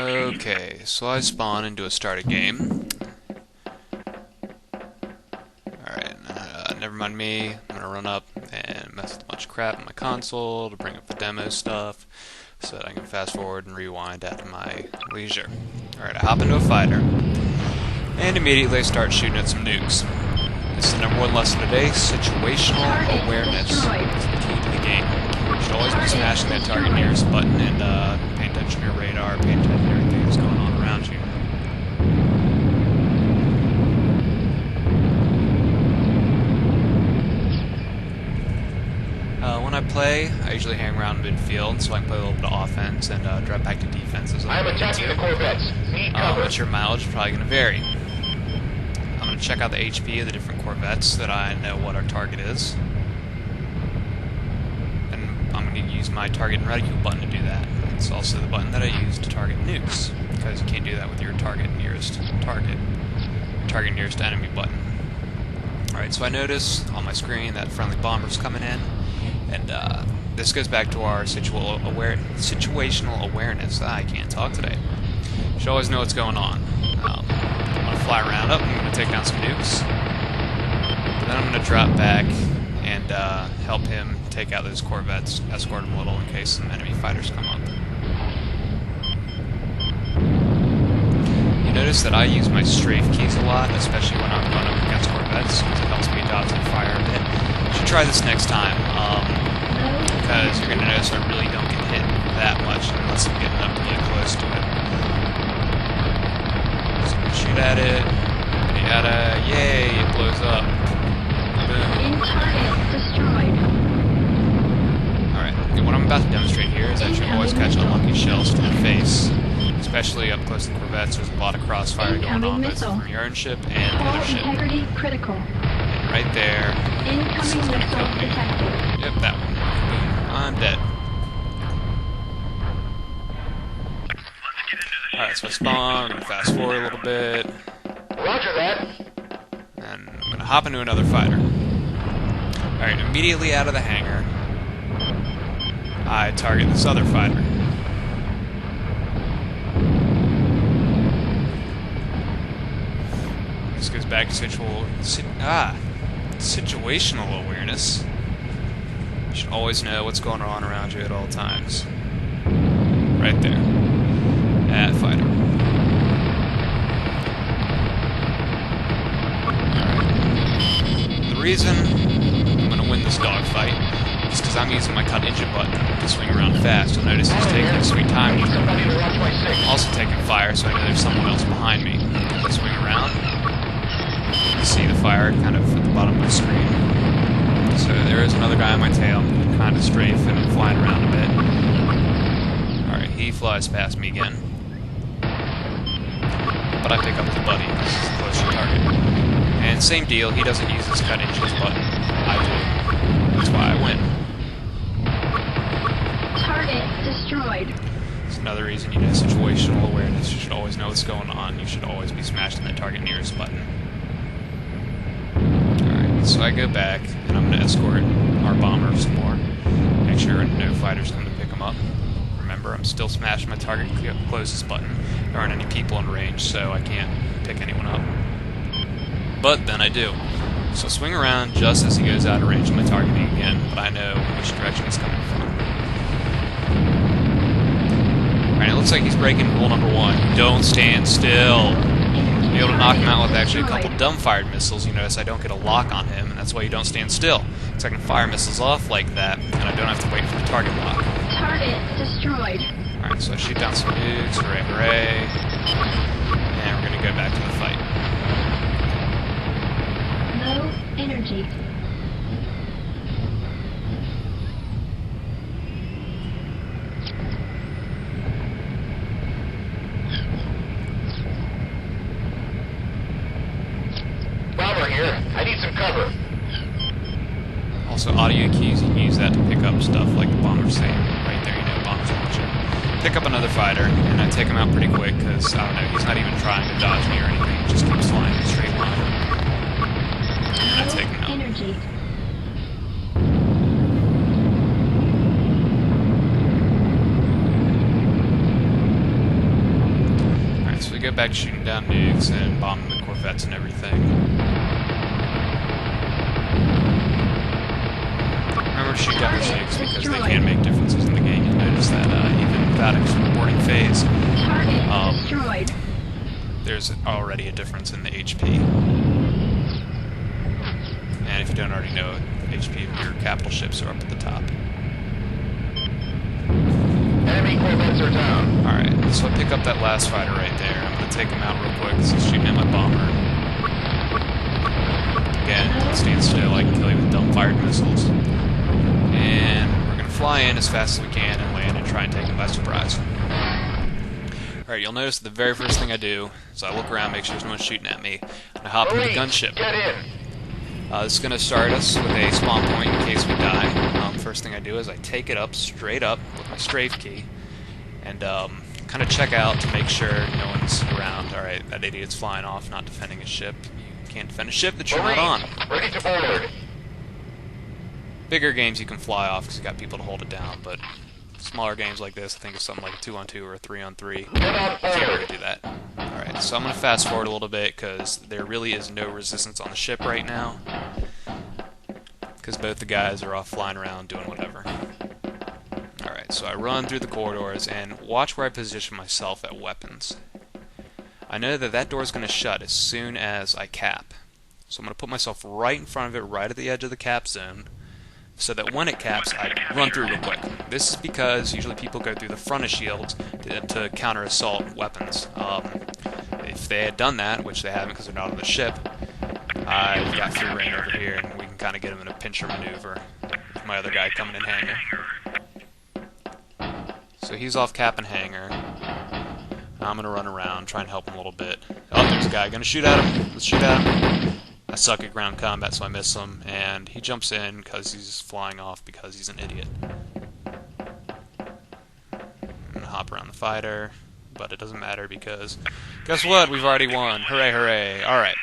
Okay, so I spawn into a started game. Alright, never mind me. I'm gonna run up and mess with a bunch of crap on my console to bring up the demo stuff so that I can fast forward and rewind at my leisure. Alright, I hop into a fighter and immediately I start shooting at some nukes. This is the #1 lesson today: situational awareness is the key to the game. You should always be smashing that target nearest button and paying attention to your radar, paying attention to everything that's going on around you. When I play, I usually hang around midfield so I can play a little bit of offense and drop back to defense as I'm attacking the Corvettes. Need cover. But your mileage is probably going to vary. I'm going to check out the HP of the different Corvettes so that I know what our target is. And I'm going to use my target and reticule button to do that. It's also the button that I use to target nukes, because you can't do that with your target nearest enemy button. Alright, so I notice on my screen that friendly bomber's coming in, and this goes back to our situational awareness. I can't talk today. You should always know what's going on. I'm going to fly around up, I'm going to take down some nukes, and then I'm going to drop back and help him take out those Corvettes, escort him a little in case some enemy fighters come up. You notice that I use my strafe keys a lot, especially when I'm running up against Corvettes, because it helps me dodge and fire a bit. You should try this next time, because you're going to notice I really don't get hit that much unless I'm getting up really close to it. So I'm going to shoot at it, yay, it blows up. Boom. Destroyed. Alright, what I'm about to demonstrate here is that you always catch unlucky shells to the face. Especially up close to the Corvettes, there's a lot of crossfire going on, both from your own ship and the other ship. Integrity critical. And right there, this is Incoming going to kill missile me. detected. Yep, that one. Boom, I'm dead. Alright, so I spawn, I'm going to fast forward a little bit, Roger that. and I'm going to hop into another fighter. Alright, immediately out of the hangar, I target this other fighter. This goes back to situational awareness. You should always know what's going on around you at all times. Right there. That fighter. Alright. The reason I'm going to win this dogfight is because I'm using my cut engine button to swing around fast. You'll notice he's taking a sweet time with it. I'm also taking fire, so I know there's someone else behind me. If I swing around, you see the fire kind of at the bottom of the screen. So there is another guy on my tail. I'm kind of strafe and I'm flying around a bit. Alright, he flies past me again. But I pick up his buddy because he's a closer target. And same deal, he doesn't use his cut inches button. I do. That's why I win. Target destroyed. It's another reason you need situational awareness. You should always know what's going on. You should always be smashing that target nearest button. Alright, so I go back, and I'm going to escort our bomber some more. Make sure no fighters come to pick him up. Remember, I'm still smashing my target closest button. There aren't any people in range, so I can't pick anyone up. But then I do. So swing around just as he goes out of range of my targeting again, but I know which direction he's coming from. Alright, it looks like he's breaking rule #1. Don't stand still. Be able to knock him out with actually a couple dumbfired missiles. You notice I don't get a lock on him, and that's why you don't stand still. So I can fire missiles off like that, and I don't have to wait for the target lock. Target destroyed. Alright, so I shoot down some nukes, hooray hooray, and we're going to go back to the fight. Low energy. Bomber here. I need some cover. Also, audio keys, you can use that to pick up stuff like the bomber's saying. Right there, you know, bomber's launching. Pick up another fighter, and I take him out pretty quick, because, I don't know, he's not even trying to dodge me or anything. He just keeps flying in a straight line. And I take him out. Energy. back to shooting down nukes and bombing the corvettes and everything. Remember to shoot down those nukes because they can make differences in the game. You'll notice that even without a boarding phase, Target destroyed. there's already a difference in the HP. And if you don't already know, HP of your capital ships are up at the top. Enemy corvettes are down. Alright, so I pick up that last fighter right there. I'm going to take him out real quick because he's shooting at my bomber. Again, stand still, I can kill you with dumb-fired missiles. And we're going to fly in as fast as we can and land and try and take him by surprise. Alright, you'll notice the very first thing I do is I look around, make sure there's no one shooting at me, and I hop into the Marines, gunship. get in. This is going to start us with a spawn point in case we die. First thing I do is I take it up, straight up, with my strafe key, and kind of check out to make sure no one's around. Alright, that idiot's flying off, not defending his ship. You can't defend a ship that you're not on. Marines, ready to board. Bigger games you can fly off because you got people to hold it down, but smaller games like this, I think it's something like a 2-on-2 or a 3-on-3. You Get on can't really board. do that. Alright, so I'm going to fast forward a little bit because there really is no resistance on the ship right now. Because both the guys are off flying around doing whatever. Alright, so I run through the corridors and watch where I position myself at weapons. I know that that door is going to shut as soon as I cap. So I'm going to put myself right in front of it, right at the edge of the cap zone, so that when it caps, I run through real quick. This is because usually people go through the front of shields to counter assault weapons. If they had done that, which they haven't because they're not on the ship, I've got free reign over here, and we can kind of get them in a pincher maneuver with my other guy coming in hangar. So he's off cap and hangar. I'm going to run around, try and help him a little bit. Oh, there's a guy. Going to shoot at him. Let's shoot at him. I suck at ground combat, so I miss him, and he jumps in because he's flying off because he's an idiot. I'm going to hop around the fighter, but it doesn't matter because, guess what? We've already won. Hooray, hooray. Alright.